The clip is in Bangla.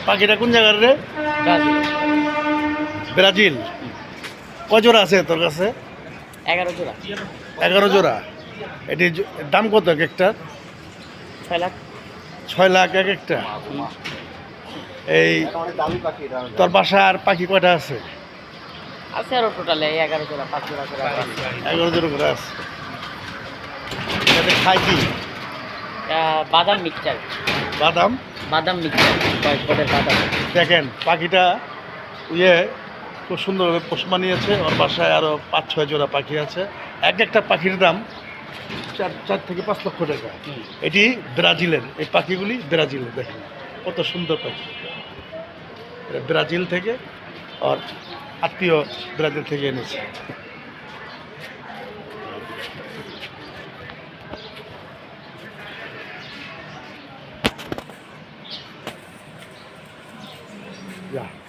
পাখিটা কোন জায়গার রে? ব্রাজিল। ব্রাজিল। কয় জোড়া আছে তোর কাছে? 11 জোড়া। 11 জোড়া। এটি দাম কত এক একটা? 6 লাখ। 6 লাখ এক একটা। এই তোর বাসার পাখি কয়টা আছে? আছে আরো টোটালে 11 জোড়া, 5 জোড়া করে আছে। 11 জোড়া করে আছে। এটাতে খায় কি? বাদাম মিক্সচার। বাদাম। বাদাম মিক্সচার, কয়েকপদের বাদাম। দেখেন পাখিটা খুব সুন্দরভাবে পোষ মানিয়েছে। ওর বাসায় আরও 5-6 জোড়া পাখি আছে। এক একটা পাখির দাম 4 থেকে 5 লক্ষ টাকা। এটি ব্রাজিলের, এই পাখিগুলি ব্রাজিলের। দেখেন কত সুন্দর পাখি। এটা ব্রাজিল থেকে, আর আত্মীয় ব্রাজিল থেকে এনেছে। Yeah.